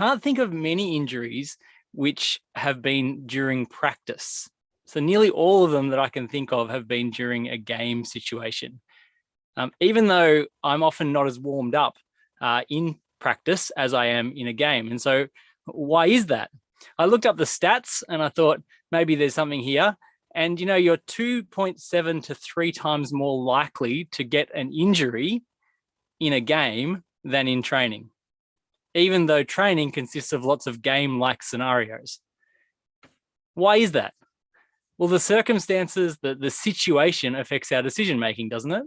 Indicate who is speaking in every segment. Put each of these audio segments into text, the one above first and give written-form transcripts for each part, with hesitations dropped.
Speaker 1: can't think of many injuries which have been during practice. So nearly all of them that I can think of have been during a game situation. Even though I'm often not as warmed up in practice as I am in a game. And so why is that? I looked up the stats and I thought maybe there's something here. And, you know, you're 2.7 to 3 times more likely to get an injury in a game than in training, even though training consists of lots of game-like scenarios. Why is that? Well, the circumstances, the situation affects our decision-making, doesn't it?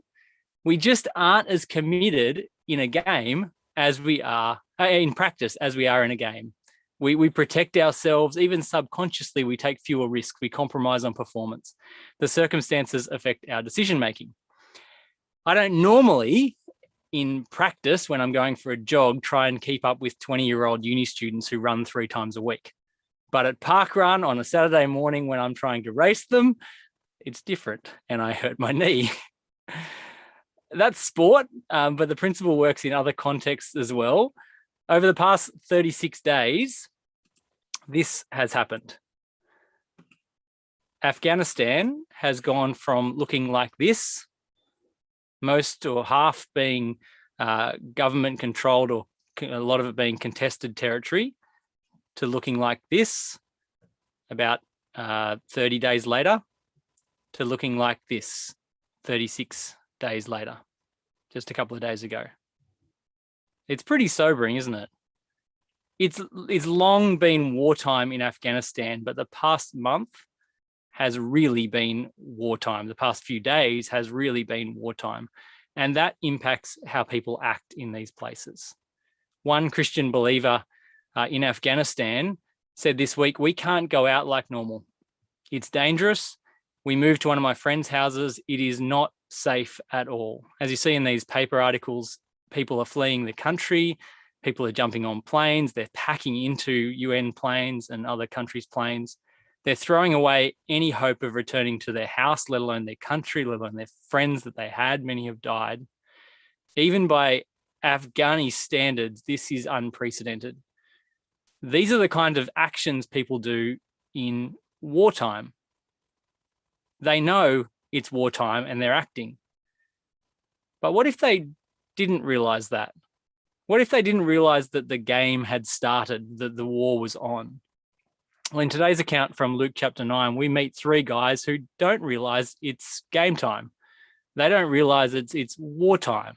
Speaker 1: We just aren't as committed in a game as we are in practice as we are in a game. We protect ourselves, even subconsciously, we take fewer risks, we compromise on performance. The circumstances affect our decision-making. I don't normally, in practice, when I'm going for a jog, try and keep up with 20-year-old uni students who run 3 times a week. But at park run on a Saturday morning when I'm trying to race them, it's different and I hurt my knee. That's sport, but the principle works in other contexts as well. Over the past 36 days, this has happened. Afghanistan has gone from looking like this, most or half being government controlled or a lot of it being contested territory, to looking like this about 30 days later, to looking like this 36 days later, just a couple of days ago. It's pretty sobering, isn't it? It's long been wartime in Afghanistan, but the past month has really been wartime. The past few days has really been wartime. And that impacts how people act in these places. One Christian believer in Afghanistan said this week, "We can't go out like normal. It's dangerous. We moved to one of my friend's houses. It is not safe at all." As you see in these paper articles, people are fleeing the country. People are jumping on planes. They're packing into UN planes and other countries' planes. They're throwing away any hope of returning to their house, let alone their country, let alone their friends that they had. Many have died. Even by Afghani standards, this is unprecedented. These are the kind of actions people do in wartime. They know it's wartime and they're acting. But what if they didn't realize that? What if they didn't realize that the game had started, that the war was on? Well, in today's account from Luke chapter 9, we meet 3 guys who don't realize it's game time. They don't realize it's wartime.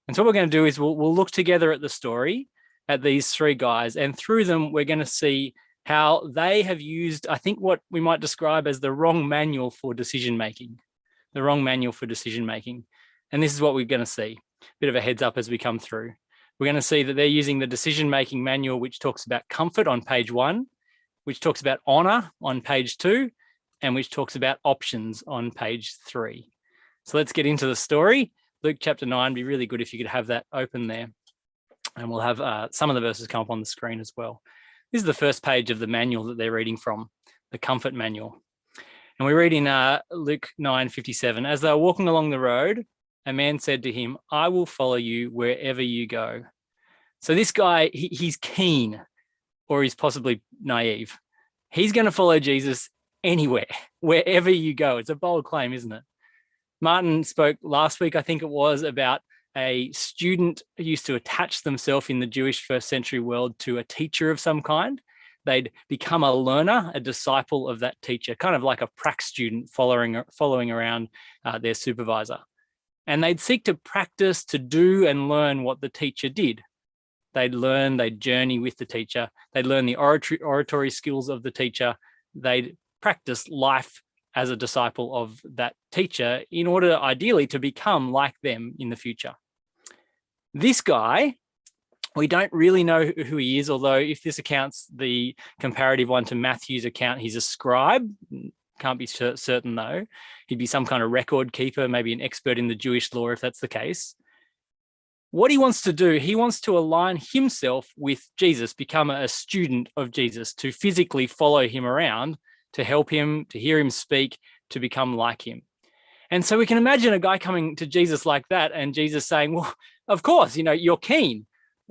Speaker 1: And so what we're going to do is we'll look together at the story, at these 3 guys, and through them, we're going to see how they have used, I think, what we might describe as the wrong manual for decision-making. The wrong manual for decision-making. And this is what we're going to see. A bit of a heads up as we come through. We're going to see that they're using the decision-making manual, which talks about comfort on page 1, which talks about honor on page 2, and which talks about options on page 3. So let's get into the story. Luke chapter 9, it'd be really good if you could have that open there. And we'll have some of the verses come up on the screen as well. This is the first page of the manual that they're reading from, the comfort manual. And we read in Luke 9:57, "As they were walking along the road, a man said to him, 'I will follow you wherever you go.'" So this guy, he's keen, or he's possibly naive. He's going to follow Jesus anywhere, wherever you go. It's a bold claim, isn't it? Martin spoke last week, I think it was, about a student who used to attach themselves in the Jewish first century world to a teacher of some kind. They'd become a learner, a disciple of that teacher, kind of like a prac student following around their supervisor. And they'd seek to practice, to do and learn what the teacher did. They'd journey with the teacher. They'd learn the oratory skills of the teacher. They'd practice life as a disciple of that teacher in order, ideally, to become like them in the future. This guy, we don't really know who he is, although if this account's the comparative one to Matthew's account, he's a scribe. Can't be certain, though. He'd be some kind of record keeper, maybe an expert in the Jewish law, if that's the case. What he wants to do, he wants to align himself with Jesus, become a student of Jesus, to physically follow him around, to help him, to hear him speak, to become like him. And so we can imagine a guy coming to Jesus like that and Jesus saying, "Well, of course, you're keen.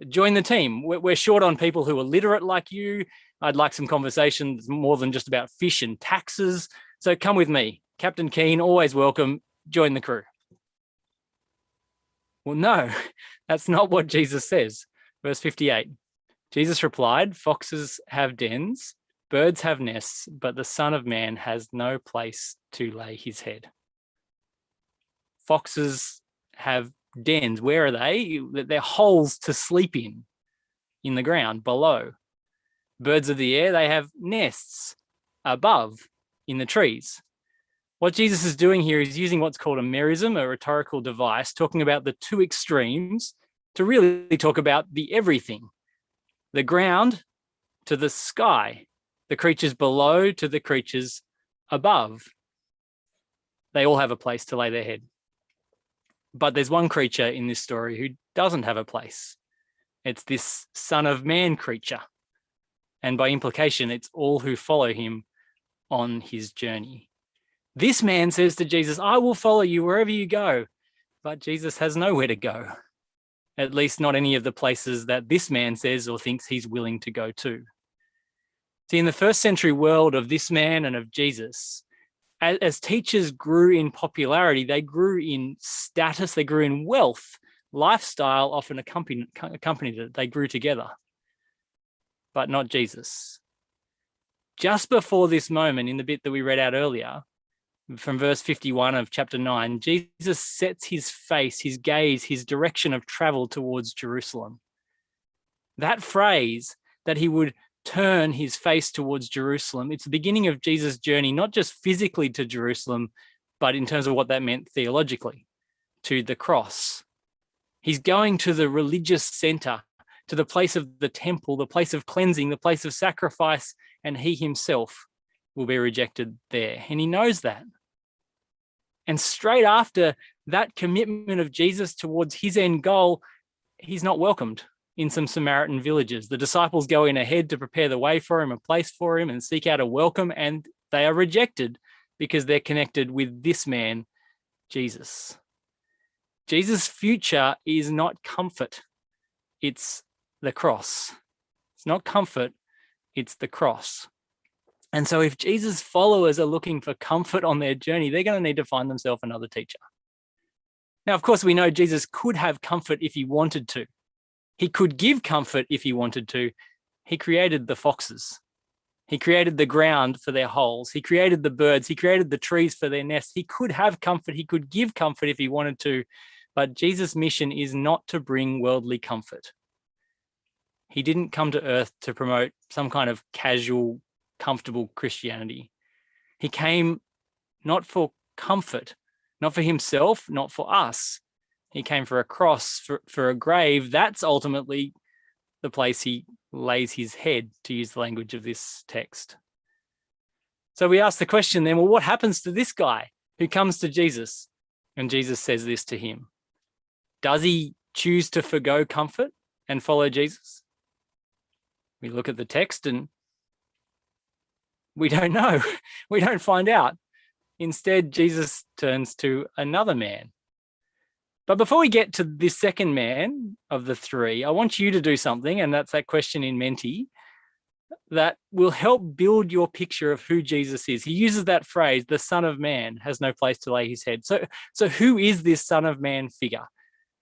Speaker 1: join the team. We're short on people who are literate like you. I'd like some conversations more than just about fish and taxes. So come with me. Captain Keen, always welcome. Join the crew. Well, no, that's not what Jesus says. Verse 58. Jesus replied, foxes have dens, birds have nests, but the Son of Man has no place to lay his head. Foxes have dens. Where are they? They're holes to sleep in the ground below. Birds of the air, they have nests above in the trees. What Jesus is doing here is using what's called a merism, a rhetorical device, talking about the two extremes to really talk about the everything. The ground to the sky, the creatures below to the creatures above. They all have a place to lay their head. But there's one creature in this story who doesn't have a place. It's this Son of Man creature. And by implication, it's all who follow him on his journey. This man says to Jesus, I will follow you wherever you go. But Jesus has nowhere to go, at least not any of the places that this man says or thinks he's willing to go to. See, in the first century world of this man and of Jesus, as teachers grew in popularity, they grew in status, they grew in wealth. Lifestyle often accompanied it. They grew together, but not Jesus. Just before this moment, in the bit that we read out earlier, from verse 51 of chapter 9, Jesus sets his face, his gaze, his direction of travel towards Jerusalem. That phrase, that he would turn his face towards Jerusalem, it's the beginning of Jesus' journey, not just physically to Jerusalem, but in terms of what that meant theologically, to the cross. He's going to the religious center, to the place of the temple, the place of cleansing, the place of sacrifice, and he himself will be rejected there. And he knows that. And straight after that commitment of Jesus towards his end goal, he's not welcomed in some Samaritan villages. The disciples go in ahead to prepare the way for him, a place for him, and seek out a welcome, and they are rejected because they're connected with this man, Jesus. Jesus' future is not comfort, it's the cross. It's not comfort, it's the cross. And so if Jesus' followers are looking for comfort on their journey, they're going to need to find themselves another teacher. Now, of course, we know Jesus could have comfort if he wanted to. He could give comfort if he wanted to. He created the foxes. He created the ground for their holes. He created the birds. He created the trees for their nests. He could have comfort. He could give comfort if he wanted to. But Jesus' mission is not to bring worldly comfort. He didn't come to earth to promote some kind of casual, comfortable Christianity. He came not for comfort, not for himself, not for us. He came for a cross, for a grave. That's ultimately the place he lays his head, to use the language of this text. So we ask the question then, well, what happens to this guy who comes to Jesus? And Jesus says this to him. Does he choose to forgo comfort and follow Jesus? We look at the text and we don't know. We don't find out. Instead, Jesus turns to another man. But before we get to this second man of the three, I want you to do something, and that's that question in Menti, that will help build your picture of who Jesus is. He uses that phrase, the Son of Man has no place to lay his head. So who is this Son of Man figure?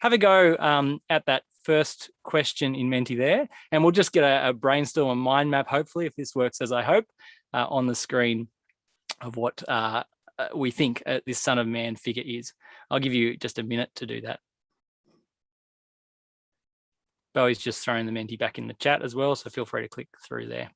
Speaker 1: Have a go at that first question in Menti there, and we'll just get a brainstorm, a mind map, hopefully, if this works as I hope, on the screen of what we think this Son of Man figure is. I'll give you just a minute to do that. Bowie's just throwing the Menti back in the chat as well, so feel free to click through there.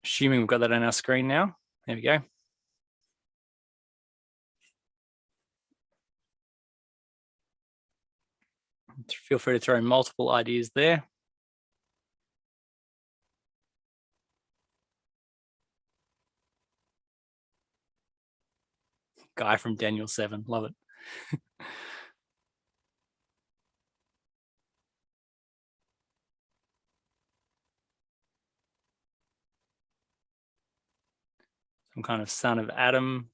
Speaker 1: Assuming we've got that on our screen now. There we go. Feel free to throw in multiple ideas there. Guy from Daniel 7, love it. some kind of son of Adam.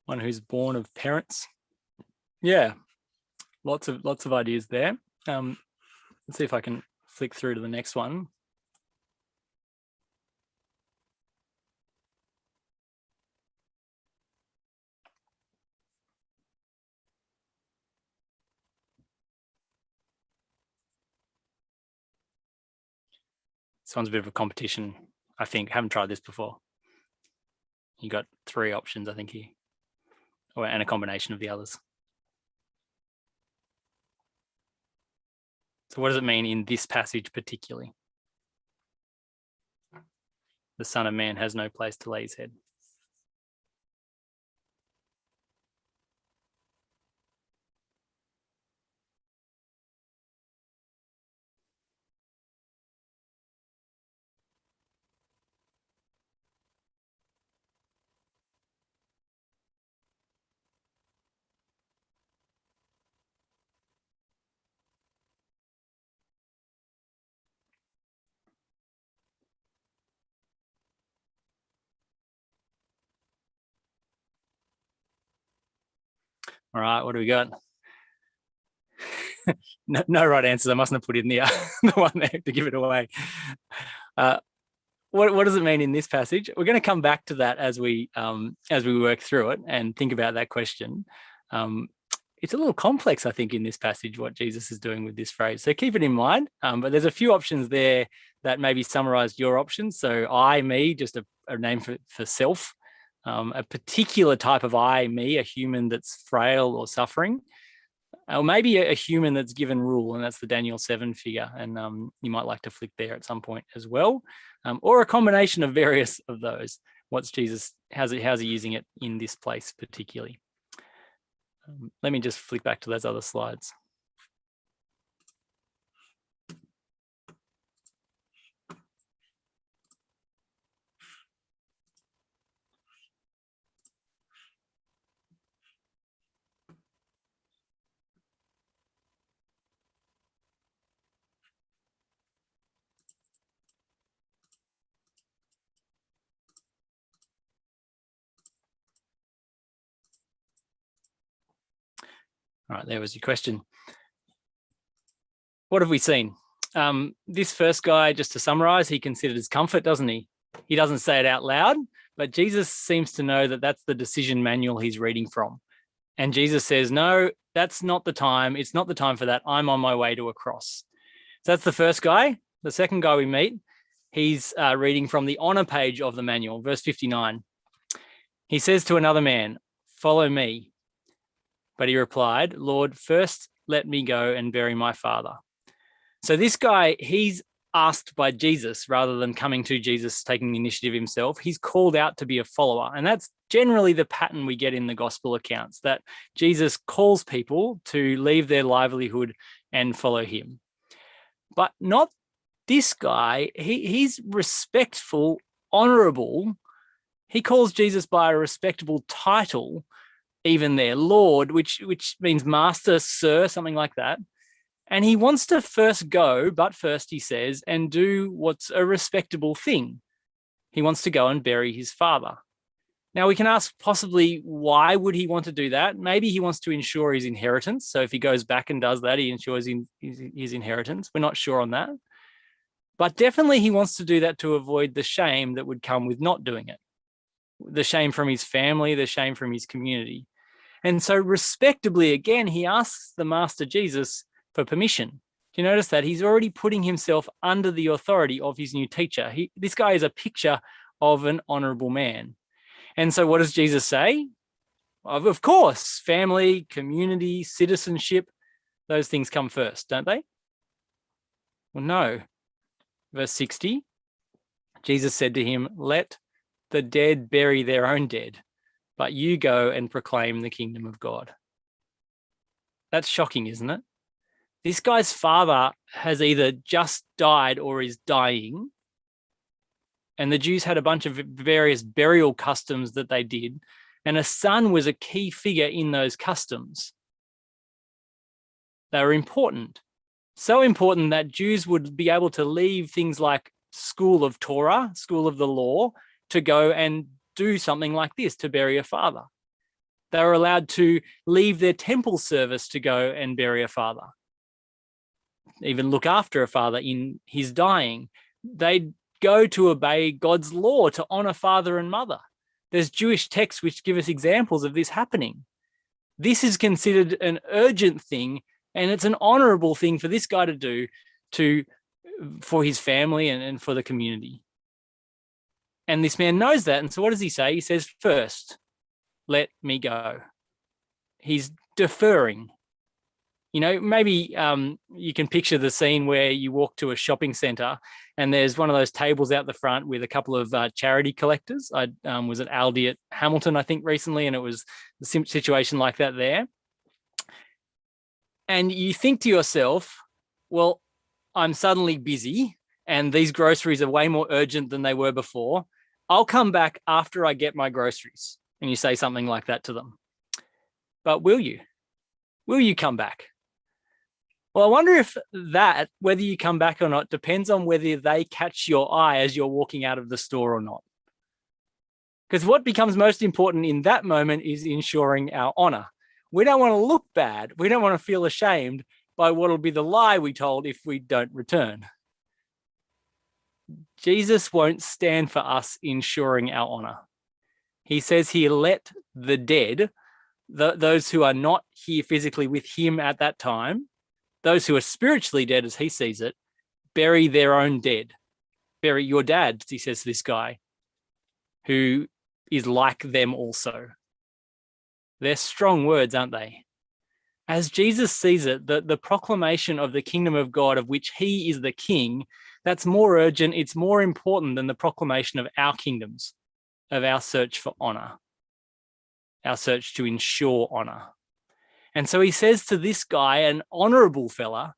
Speaker 1: One who's born of parents. Yeah, lots of ideas there. Let's see if I can flick through to the next one. This one's a bit of a competition, I think. Haven't tried this before. You got 3 options, I think, here, and a combination of the others. So what does it mean in this passage particularly? The Son of Man has no place to lay his head. All right, what do we got? No right answers. I mustn't have put in the the one there to give it away. What does it mean in this passage? We're going to come back to that as we work through it and think about that question. It's a little complex, I think, in this passage, what Jesus is doing with this phrase. So keep it in mind. But there's a few options there that maybe summarize your options. So I, me, just a name for self. A particular type of I, me, a human that's frail or suffering. Or maybe a human that's given rule, and that's the Daniel 7 figure. And you might like to flick there at some point as well. Or a combination of various of those. What's Jesus, how's he using it in this place particularly? Let me just flick back to those other slides. All right, there was your question. What have we seen? This first guy, just to summarize, he considered his comfort, doesn't he? He doesn't say it out loud, but Jesus seems to know that that's the decision manual he's reading from. And Jesus says, no, that's not the time. It's not the time for that. I'm on my way to a cross. So that's the first guy. The second guy we meet, he's reading from the honor page of the manual, verse 59. He says to another man, follow me. But he replied, Lord, first let me go and bury my father. So this guy, he's asked by Jesus rather than coming to Jesus, taking the initiative himself. He's called out to be a follower. And that's generally the pattern we get in the gospel accounts, that Jesus calls people to leave their livelihood and follow him. But not this guy. He's respectful, honorable. He calls Jesus by a respectable title, even there, Lord, which means master, sir, something like that. And he wants to first go, but first he says, and do what's a respectable thing. He wants to go and bury his father. Now we can ask possibly, why would he want to do that? Maybe he wants to ensure his inheritance. So if he goes back and does that, he ensures his inheritance. We're not sure on that. But definitely he wants to do that to avoid the shame that would come with not doing it. The shame from his family, the shame from his community. And so respectably, again, he asks the Master Jesus for permission. Do you notice that? He's already putting himself under the authority of his new teacher. This guy is a picture of an honorable man. And so what does Jesus say? Of course, family, community, citizenship, those things come first, don't they? Well, no. Verse 60, Jesus said to him, let the dead bury their own dead, but you go and proclaim the kingdom of God. That's shocking, isn't it? This guy's father has either just died or is dying. And the Jews had a bunch of various burial customs that they did. And a son was a key figure in those customs. They were important. So important that Jews would be able to leave things like school of Torah, school of the law, to go and do something like this, to bury a father. They were allowed to leave their temple service to go and bury a father, even look after a father in his dying. They'd go to obey God's law, to honor father and mother. There's Jewish texts which give us examples of this happening. This is considered an urgent thing, and it's an honorable thing for this guy to do for his family and for the community. And this man knows that. And so what does he say? He says, first, let me go. He's deferring. You know, maybe you can picture the scene where you walk to a shopping center and there's one of those tables out the front with a couple of charity collectors. I was at Aldi at Hamilton, I think, recently, and it was a situation like that there. And you think to yourself, well, I'm suddenly busy and these groceries are way more urgent than they were before. I'll come back after I get my groceries. And you say something like that to them. But will you? Will you come back? Well, I wonder if that, whether you come back or not, depends on whether they catch your eye as you're walking out of the store or not. Because what becomes most important in that moment is ensuring our honor. We don't want to look bad. We don't want to feel ashamed by what will be the lie we told if we don't return. Jesus won't stand for us ensuring our honor. He says here, let the dead, those who are not here physically with him at that time, those who are spiritually dead as he sees it, bury their own dead. Bury your dad, he says to this guy, who is like them also. They're strong words, aren't they? As Jesus sees it, the proclamation of the kingdom of God, of which he is the king, that's more urgent, it's more important than the proclamation of our kingdoms, of our search for honor, our search to ensure honor. And so he says to this guy, an honorable fella,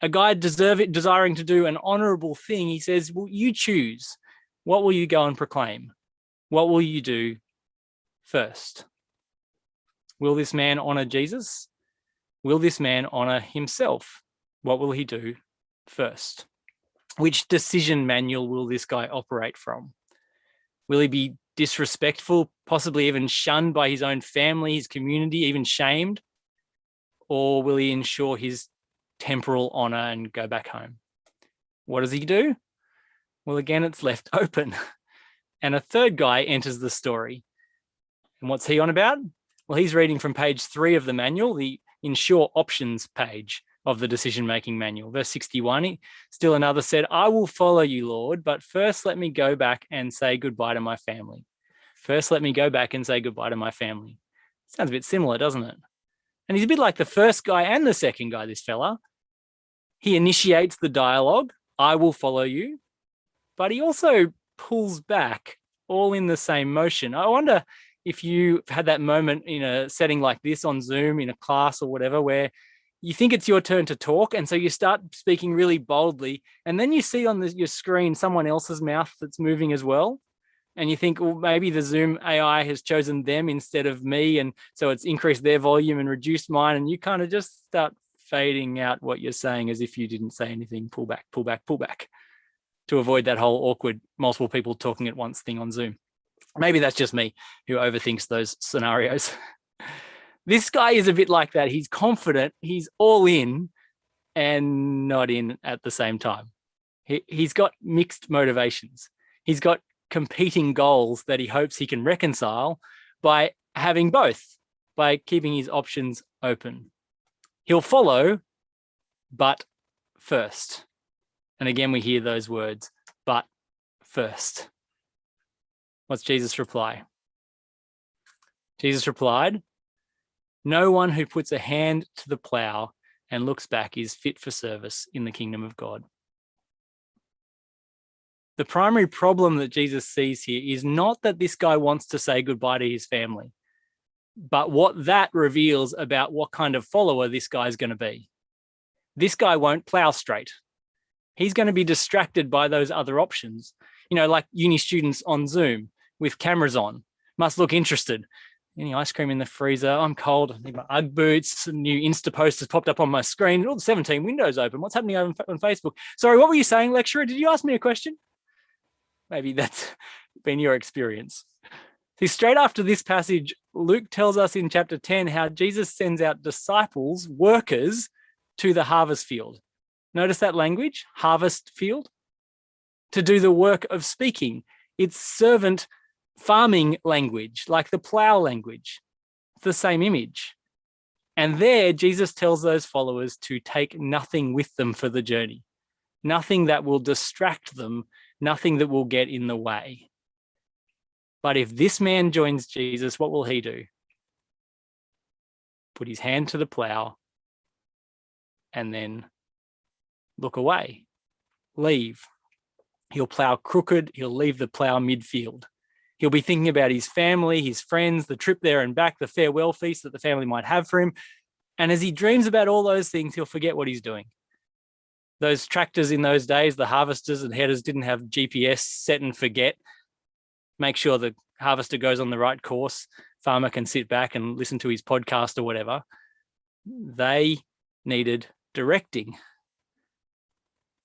Speaker 1: a guy desiring to do an honorable thing, he says, well, you choose. What will you go and proclaim? What will you do first? Will this man honor Jesus? Will this man honor himself? What will he do first? Which decision manual will this guy operate from? Will he be disrespectful, possibly even shunned by his own family, his community, even shamed? Or will he ensure his temporal honor and go back home? What does he do? Well, again, it's left open. And a third guy enters the story. And what's he on about? Well, he's reading from page 3 of the manual, the ensure options page of the decision-making manual. Verse 61, still another said, I will follow you, Lord, but first let me go back and say goodbye to my family. First, let me go back and say goodbye to my family. Sounds a bit similar, doesn't it? And he's a bit like the first guy and the second guy, this fella. He initiates the dialogue, I will follow you, but he also pulls back all in the same motion. I wonder if you've had that moment in a setting like this on Zoom, in a class or whatever, where you think it's your turn to talk, and so you start speaking really boldly, and then you see on your screen someone else's mouth that's moving as well, and you think, well, maybe the Zoom AI has chosen them instead of me, and so it's increased their volume and reduced mine, and you kind of just start fading out what you're saying as if you didn't say anything. Pull back, pull back, pull back, to avoid that whole awkward multiple people talking at once thing on Zoom. Maybe that's just me who overthinks those scenarios. This guy is a bit like that. He's confident, he's all in and not in at the same time. He's got mixed motivations. He's got competing goals that he hopes he can reconcile by having both, by keeping his options open. He'll follow, but first. And again, we hear those words, but first. What's Jesus' reply? Jesus replied, no one who puts a hand to the plow and looks back is fit for service in the kingdom of God. The primary problem that Jesus sees here is not that this guy wants to say goodbye to his family, but what that reveals about what kind of follower this guy is going to be. This guy won't plow straight. He's going to be distracted by those other options. You know, like uni students on Zoom with cameras on, must look interested. Any ice cream in the freezer? I'm cold. I need my Ugg boots. A new Insta post has popped up on my screen. All the 17 windows open. What's happening on Facebook? Sorry, what were you saying, lecturer? Did you ask me a question? Maybe that's been your experience. See, straight after this passage, Luke tells us in chapter 10 how Jesus sends out disciples, workers, to the harvest field. Notice that language, harvest field, to do the work of speaking. It's servant farming language, like the plow language. It's the same image. And there, Jesus tells those followers to take nothing with them for the journey, nothing that will distract them, nothing that will get in the way. But if this man joins Jesus, what will he do? Put his hand to the plow and then look away, leave. He'll plow crooked, he'll leave the plow midfield. He'll be thinking about his family, his friends, the trip there and back, the farewell feast that the family might have for him. And as he dreams about all those things, he'll forget what he's doing. Those tractors in those days, the harvesters and headers didn't have GPS, set and forget. Make sure the harvester goes on the right course. Farmer can sit back and listen to his podcast or whatever. They needed directing.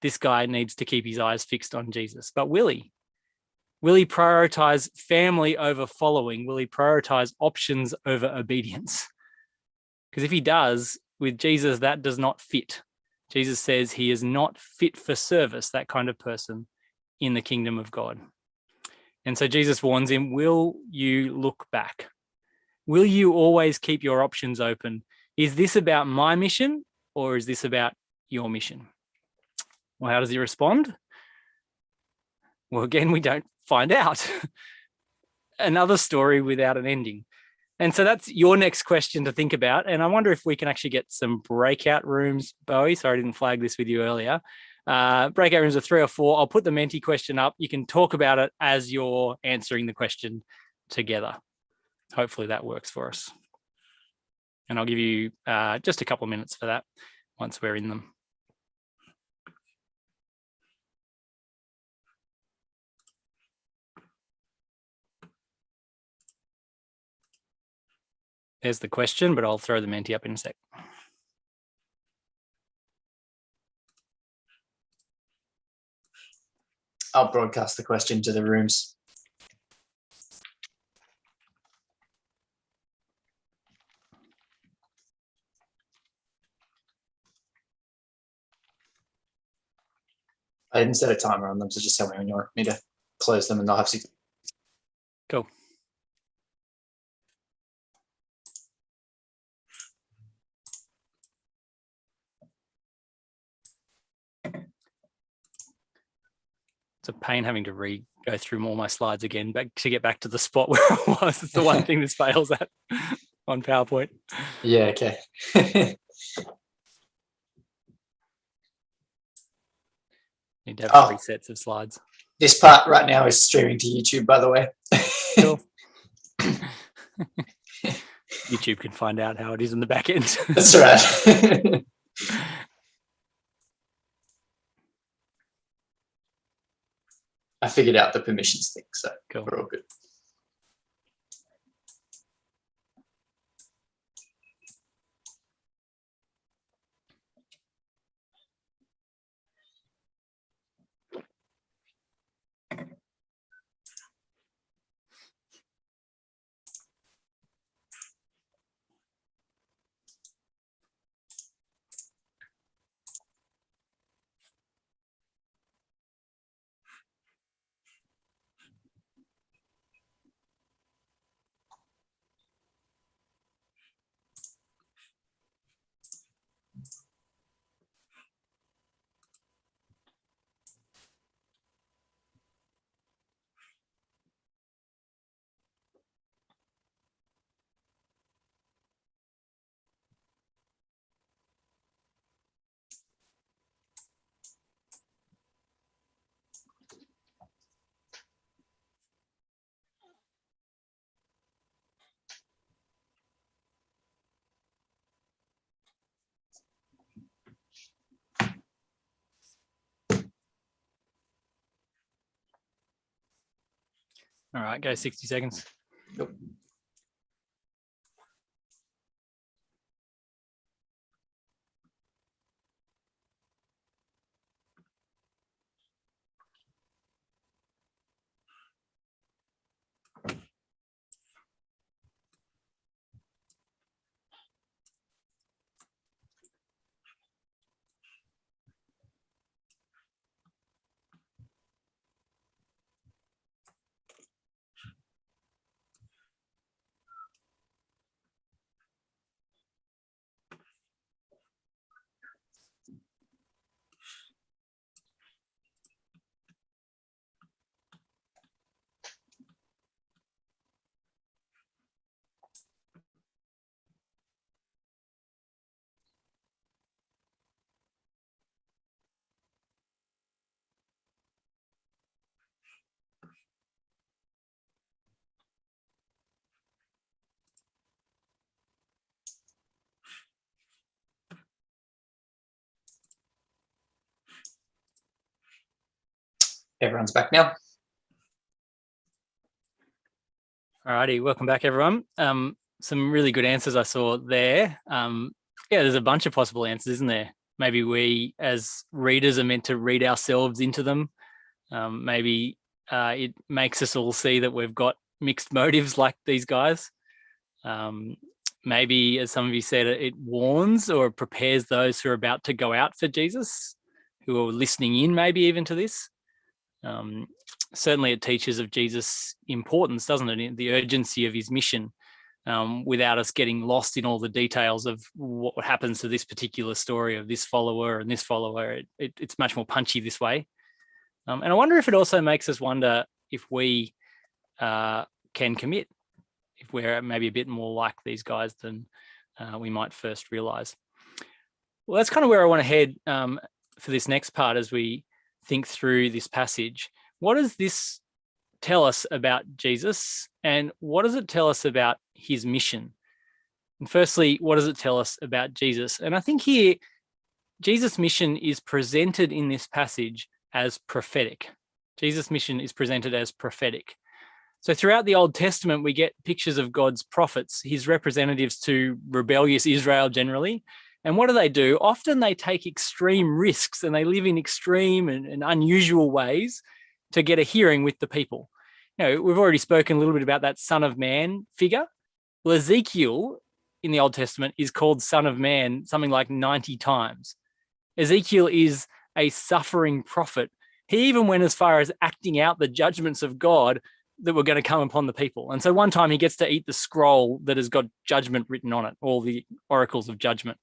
Speaker 1: This guy needs to keep his eyes fixed on Jesus. But will he? Will he prioritize family over following? Will he prioritize options over obedience? Because if he does, with Jesus, that does not fit. Jesus says he is not fit for service, that kind of person in the kingdom of God. And so Jesus warns him, will you look back? Will you always keep your options open? Is this about my mission or is this about your mission? Well, how does he respond? Well, again, we don't find out. Another story without an ending. And so that's your next question to think about. And I wonder if we can actually get some breakout rooms, Bowie. Sorry, I didn't flag this with you earlier. Breakout rooms of 3 or 4. I'll put the Menti question up. You can talk about it as you're answering the question together. Hopefully that works for us. And I'll give you just a couple of minutes for that once we're in them. There's the question, but I'll throw the Menti up in a sec.
Speaker 2: I'll broadcast the question to the rooms. I didn't set a timer on them, so just tell me when you want me to close them and they'll have to.
Speaker 1: Cool. It's a pain having to go through all my slides again to get back to the spot where I was. It's the one thing this fails at on PowerPoint.
Speaker 2: Yeah, okay.
Speaker 1: Need to have 3 sets of slides.
Speaker 2: This part right now is streaming to YouTube, by the way.
Speaker 1: Cool. YouTube can find out how it is in the back end.
Speaker 2: That's right. I figured out the permissions thing, so cool. We're all good.
Speaker 1: All right, go 60 seconds.
Speaker 2: Yep. Everyone's back now.
Speaker 1: Alrighty, welcome back, everyone. Some really good answers I saw there. There's a bunch of possible answers, isn't there? Maybe we as readers are meant to read ourselves into them. Maybe it makes us all see that we've got mixed motives like these guys. Maybe, as some of you said, it warns or prepares those who are about to go out for Jesus, who are listening in maybe even to this. Certainly it teaches of Jesus' importance, doesn't it? The urgency of his mission, without us getting lost in all the details of what happens to this particular story of this follower and this follower. It's much more punchy this way. And I wonder if it also makes us wonder if we can commit, if we're maybe a bit more like these guys than we might first realize. Well, that's kind of where I want to head for this next part as we think through this passage. What does this tell us about Jesus, and what does it tell us about his mission? And firstly, what does it tell us about Jesus? And I think here, Jesus' mission is presented in this passage as prophetic. Jesus' mission is presented as prophetic. So throughout the Old Testament, we get pictures of God's prophets, his representatives to rebellious Israel generally. And what do? Often they take extreme risks and they live in extreme and unusual ways to get a hearing with the people. We've already spoken a little bit about that Son of Man figure. Well, Ezekiel in the Old Testament is called Son of Man something like 90 times. Ezekiel is a suffering prophet. He even went as far as acting out the judgments of God that were going to come upon the people. And so one time he gets to eat the scroll that has got judgment written on it, all the oracles of judgment.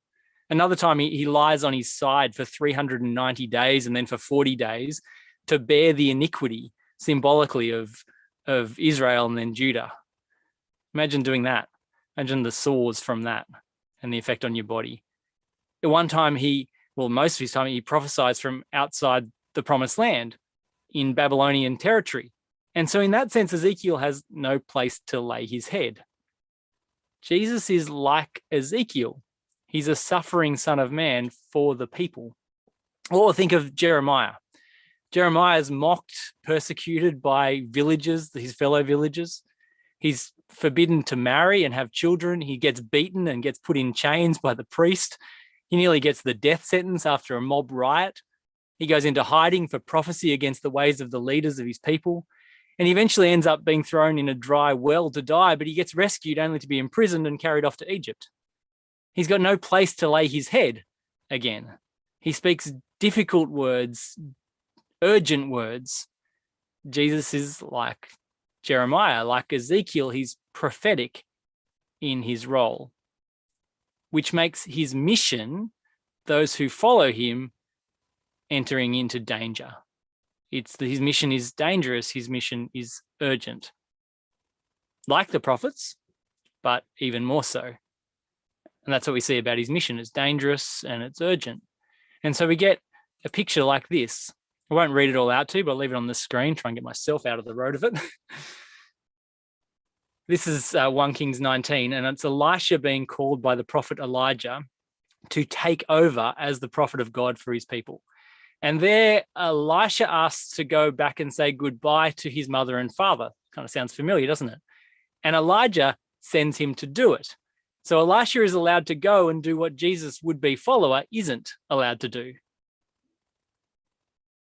Speaker 1: Another time he lies on his side for 390 days and then for 40 days to bear the iniquity symbolically of Israel and then Judah. Imagine doing that. Imagine the sores from that and the effect on your body. At one time most of his time, he prophesies from outside the promised land in Babylonian territory. And so in that sense, Ezekiel has no place to lay his head. Jesus is like Ezekiel. He's a suffering Son of Man for the people. Or think of Jeremiah. Jeremiah is mocked, persecuted by villagers, his fellow villagers. He's forbidden to marry and have children. He gets beaten and gets put in chains by the priest. He nearly gets the death sentence after a mob riot. He goes into hiding for prophecy against the ways of the leaders of his people. And he eventually ends up being thrown in a dry well to die, but he gets rescued only to be imprisoned and carried off to Egypt. He's got no place to lay his head again. He speaks difficult words, urgent words. Jesus is like Jeremiah, like Ezekiel. He's prophetic in his role, which makes his mission, those who follow him, entering into danger. His mission is dangerous. His mission is urgent. Like the prophets, but even more so. And that's what we see about his mission. It's dangerous and it's urgent. And so we get a picture like this. I won't read it all out to you, but I'll leave it on the screen, try and get myself out of the road of it. This is 1 Kings 19, and it's Elisha being called by the prophet Elijah to take over as the prophet of God for his people. And there, Elisha asks to go back and say goodbye to his mother and father. Kind of sounds familiar, doesn't it? And Elijah sends him to do it. So Elisha is allowed to go and do what Jesus' would-be follower isn't allowed to do.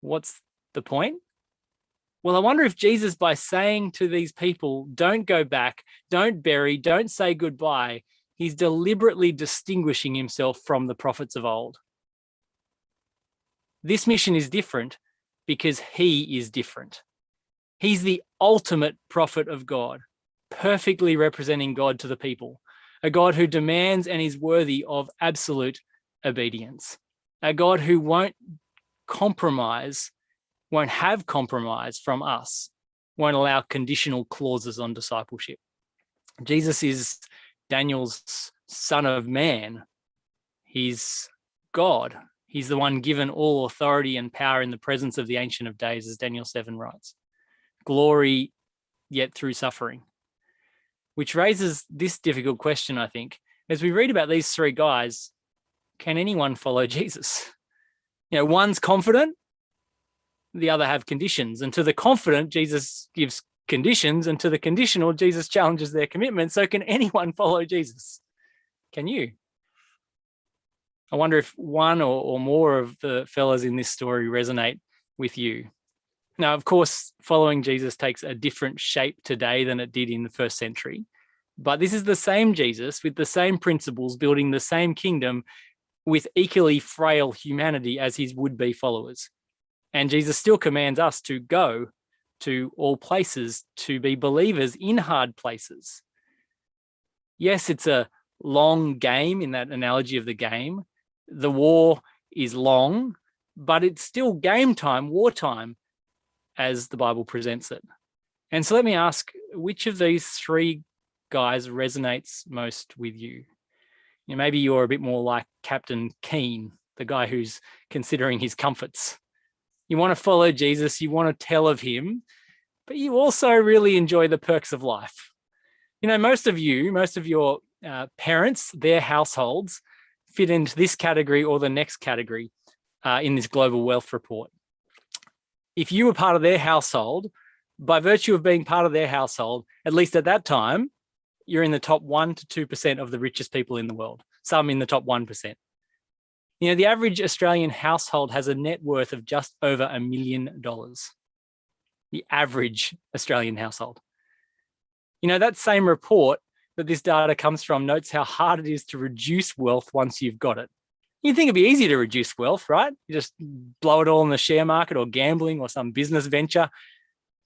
Speaker 1: What's the point? Well, I wonder if Jesus, by saying to these people, don't go back, don't bury, don't say goodbye, he's deliberately distinguishing himself from the prophets of old. This mission is different because he is different. He's the ultimate prophet of God, perfectly representing God to the people, a God who demands and is worthy of absolute obedience, a God who won't compromise, won't have compromise from us, won't allow conditional clauses on discipleship. Jesus is Daniel's Son of Man. He's God. He's the one given all authority and power in the presence of the Ancient of Days, as Daniel 7 writes. Glory, yet through suffering. Which raises this difficult question, I think. As we read about these three guys, can anyone follow Jesus? One's confident, the other have conditions. And to the confident, Jesus gives conditions, and to the conditional, Jesus challenges their commitment. So can anyone follow Jesus? Can you? I wonder if one or more of the fellas in this story resonate with you. Now, of course, following Jesus takes a different shape today than it did in the first century. But this is the same Jesus with the same principles, building the same kingdom with equally frail humanity as his would-be followers. And Jesus still commands us to go to all places, to be believers in hard places. Yes, it's a long game in that analogy of the game. The war is long, but it's still game time, wartime, as the Bible presents it. And so let me ask, which of these three guys resonates most with you? Maybe you're a bit more like Captain Keen, the guy who's considering his comforts. You want to follow Jesus, you want to tell of him, but you also really enjoy the perks of life. Most of your parents, their households fit into this category or the next category in this global wealth report. If you were part of their household, by virtue of being part of their household, at least at that time, you're in the top 1% to 2% of the richest people in the world, some in the top 1%. The average Australian household has a net worth of just over $1 million. The average Australian household. That same report that this data comes from notes how hard it is to reduce wealth once you've got it. You'd think it'd be easy to reduce wealth, right? You just blow it all in the share market or gambling or some business venture.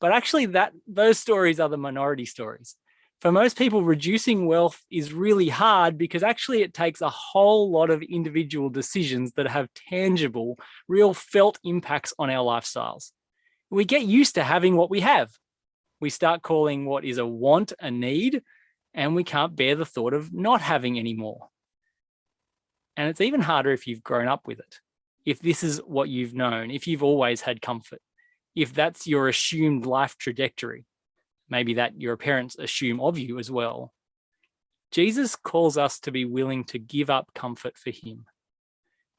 Speaker 1: But actually those stories are the minority stories. For most people, reducing wealth is really hard because actually it takes a whole lot of individual decisions that have tangible, real felt impacts on our lifestyles. We get used to having what we have. We start calling what is a want a need, and we can't bear the thought of not having any more. And it's even harder if you've grown up with it. If this is what you've known, if you've always had comfort, if that's your assumed life trajectory, maybe that your parents assume of you as well. Jesus calls us to be willing to give up comfort for him.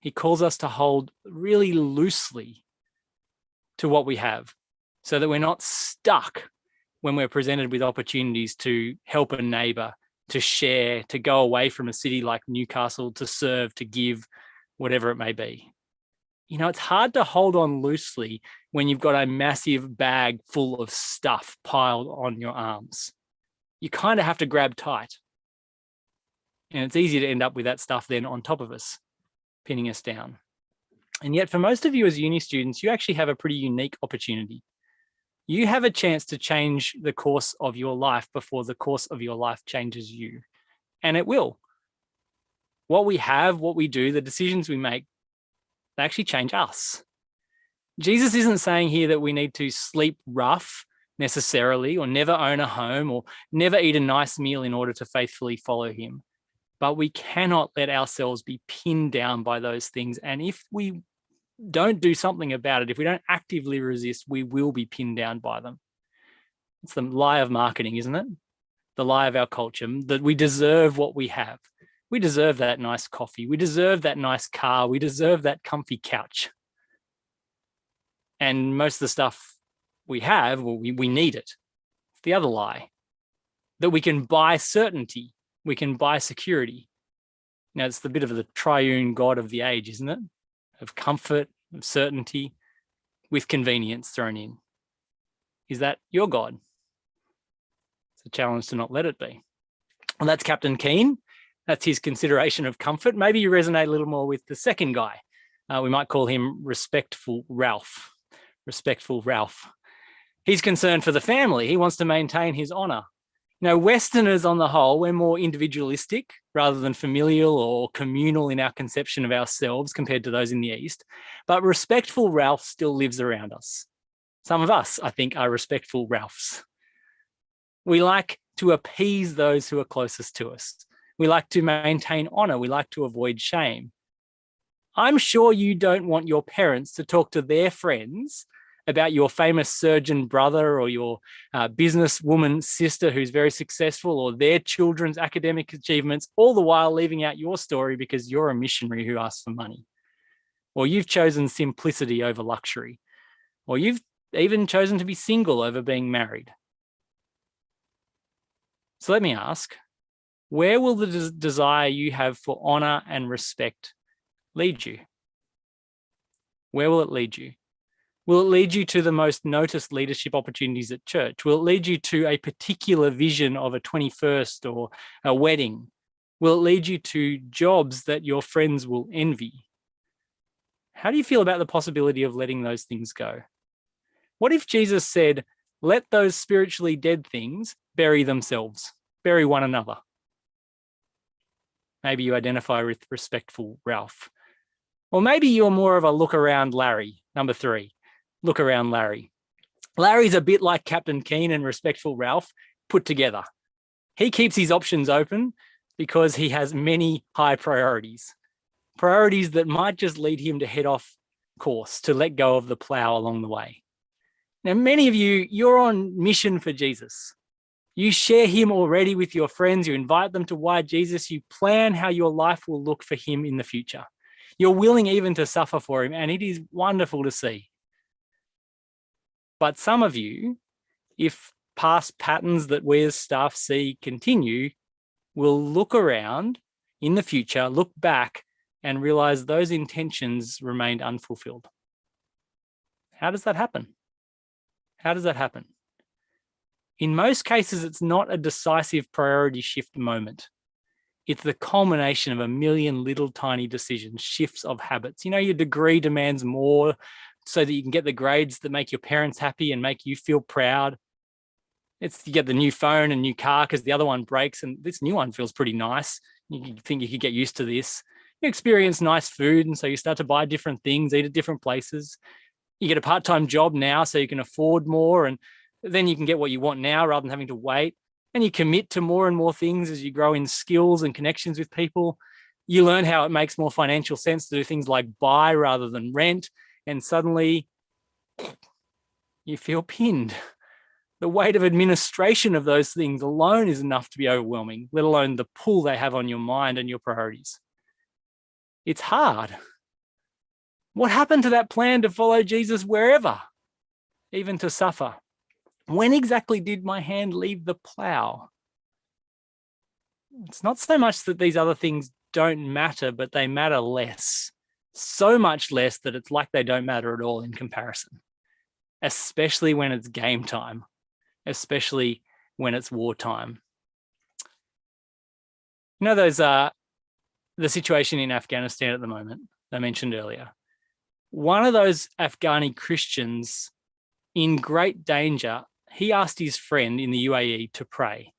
Speaker 1: He calls us to hold really loosely to what we have so that we're not stuck when we're presented with opportunities to help a neighbor, to share, to go away from a city like Newcastle, to serve, to give, whatever it may be. It's hard to hold on loosely when you've got a massive bag full of stuff piled on your arms. You kind of have to grab tight. And it's easy to end up with that stuff then on top of us, pinning us down. And yet for most of you as uni students, you actually have a pretty unique opportunity. You have a chance to change the course of your life before the course of your life changes you. And it will. What we have, what we do, the decisions we make, they actually change us. Jesus isn't saying here that we need to sleep rough necessarily, or never own a home, or never eat a nice meal in order to faithfully follow him. But we cannot let ourselves be pinned down by those things. And if we don't do something about it, if we don't actively resist, we will be pinned down by them. It's the lie of marketing, isn't it? The lie of our culture, that we deserve what we have. We deserve that nice coffee. We deserve that nice car. We deserve that comfy couch. And most of the stuff we have, well, we need it. It's the other lie, that we can buy certainty. We can buy security. Now, it's the bit of the triune God of the age, isn't it? Of comfort, of certainty, with convenience thrown in. Is that your God? It's a challenge to not let it be. Well, that's Captain Keen. That's his consideration of comfort. Maybe you resonate a little more with the second guy. We might call him Respectful Ralph. Respectful Ralph. He's concerned for the family. He wants to maintain his honor. Westerners on the whole, we're more individualistic rather than familial or communal in our conception of ourselves compared to those in the East. But Respectful Ralph still lives around us. Some of us, I think, are Respectful Ralphs. We like to appease those who are closest to us. We like to maintain honor. We like to avoid shame. I'm sure you don't want your parents to talk to their friends about your famous surgeon brother or your businesswoman sister who's very successful, or their children's academic achievements, all the while leaving out your story because you're a missionary who asked for money. Or you've chosen simplicity over luxury. or you've even chosen to be single over being married. So let me ask, where will the desire you have for honor and respect lead you? Where will it lead you? Will it lead you to the most noticed leadership opportunities at church? Will it lead you to a particular vision of a 21st or a wedding? Will it lead you to jobs that your friends will envy? How do you feel about the possibility of letting those things go? What if Jesus said, let those spiritually dead things bury themselves, bury one another? Maybe you identify with respectful Ralph. Or maybe you're more of a look around Larry, number 3. Look around Larry. Larry's a bit like Captain Keen and respectful Ralph put together. He keeps his options open because he has many high priorities that might just lead him to head off course, to let go of the plow along the way. Now, many of you, you're on mission for Jesus. You share him already with your friends. You invite them to why Jesus. You plan how your life will look for him in the future. You're willing even to suffer for him, and it is wonderful to see. But some of you, if past patterns that we as staff see continue, will look around in the future, look back, and realize those intentions remained unfulfilled. How does that happen? How does that happen? In most cases, it's not a decisive priority shift moment. It's the culmination of a million little tiny decisions, shifts of habits. You know, your degree demands more so that you can get the grades that make your parents happy and make you feel proud. You get the new phone and new car because the other one breaks and this new one feels pretty nice. You think you could get used to this. You experience nice food, and so you start to buy different things, eat at different places. You get a part-time job now so you can afford more, and then you can get what you want now rather than having to wait. And you commit to more and more things as you grow in skills and connections with people. You learn how it makes more financial sense to do things like buy rather than rent. And suddenly you feel pinned. The weight of administration of those things alone is enough to be overwhelming, let alone the pull they have on your mind and your priorities. It's hard. What happened to that plan to follow Jesus wherever, even to suffer? When exactly did my hand leave the plow? It's not so much that these other things don't matter, but they matter less. So much less that it's like they don't matter at all in comparison, especially when it's game time, especially when it's wartime. You know, the situation in Afghanistan at the moment I mentioned earlier. One of those Afghani Christians in great danger, he asked his friend in the UAE to pray.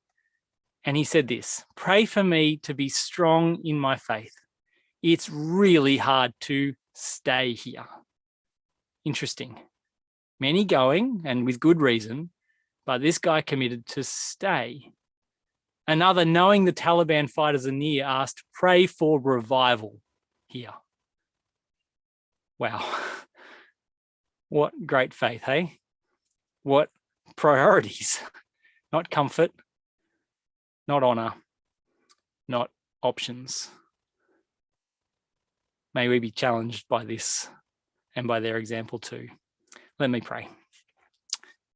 Speaker 1: And he said this, pray for me to be strong in my faith. It's really hard to stay here. Interesting. Many going, and with good reason, but this guy committed to stay. Another, knowing the Taliban fighters are near, asked, pray for revival here. Wow. What great faith, hey? What priorities? Not comfort, not honor, not options. May we be challenged by this and by their example too. Let me pray.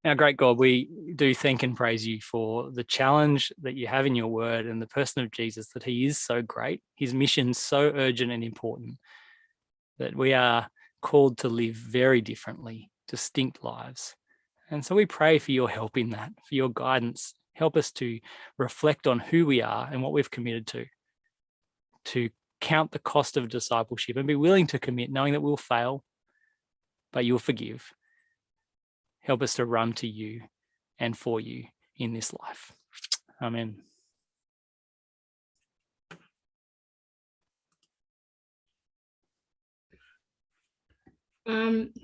Speaker 1: Now, great God, we do thank and praise you for the challenge that you have in your word and the person of Jesus, that he is so great, his mission so urgent and important, that we are called to live very differently, distinct lives. And so we pray for your help in that, for your guidance. Help us to reflect on who we are and what we've committed to count the cost of discipleship and be willing to commit, knowing that we'll fail, but you'll forgive. Help us to run to you and for you in this life. Amen.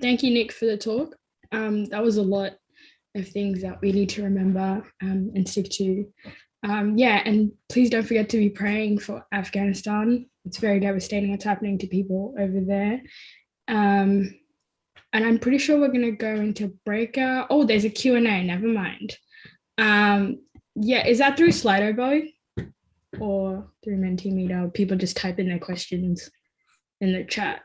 Speaker 3: Thank you, Nick, for the talk. That was a lot of things that we need to remember and stick to. And please don't forget to be praying for Afghanistan. It's very devastating what's happening to people over there. And I'm pretty sure we're going to go into breakout. Oh, there's a Q&A. Never mind. Is that through Slido, Bowie? Or through Mentimeter? People just type in their questions in the chat.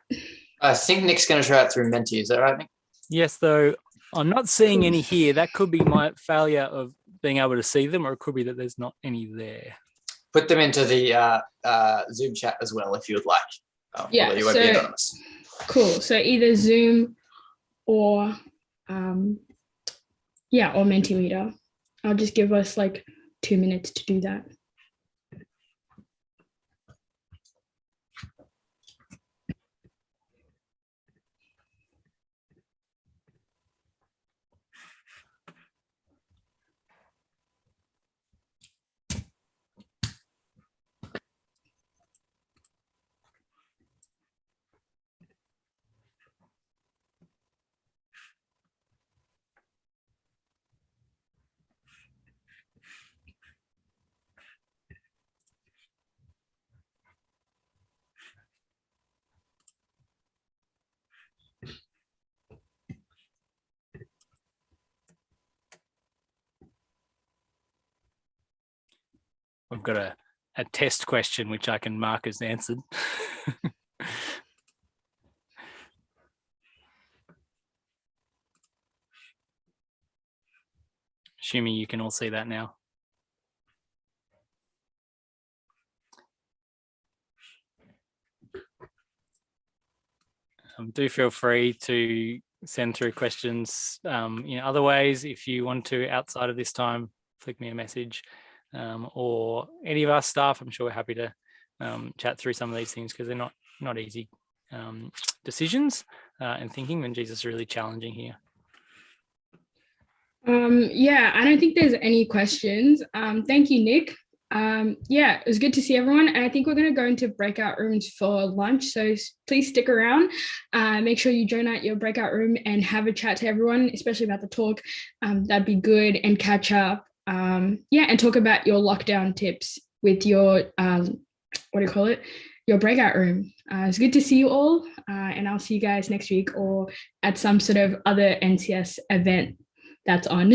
Speaker 2: I think Nick's going to try it through Menti. Is that right, Nick?
Speaker 1: Yes, though I'm not seeing any here. That could be my failure of being able to see them, or it could be that there's not any there.
Speaker 2: Put them into the Zoom chat as well if you would like.
Speaker 3: Yeah,
Speaker 2: Although you won't be
Speaker 3: so-
Speaker 2: anonymous.
Speaker 3: Cool. So either Zoom or or Mentimeter. I'll just give us like 2 minutes to do that.
Speaker 1: We've got a test question which I can mark as answered. Assuming you can all see that now. Do feel free to send through questions in other ways. If you want to, outside of this time, flick me a message, or any of our staff. I'm sure we're happy to chat through some of these things, because they're not easy decisions and thinking, and Jesus is really challenging here.
Speaker 3: I don't think there's any questions. Thank you, Nick. It was good to see everyone. And I think we're going to go into breakout rooms for lunch. So please stick around. Make sure you join out your breakout room and have a chat to everyone, especially about the talk. That'd be good, and catch up. And talk about your lockdown tips with your, your breakout room. It's good to see you all. And I'll see you guys next week or at some sort of other NCS event that's on.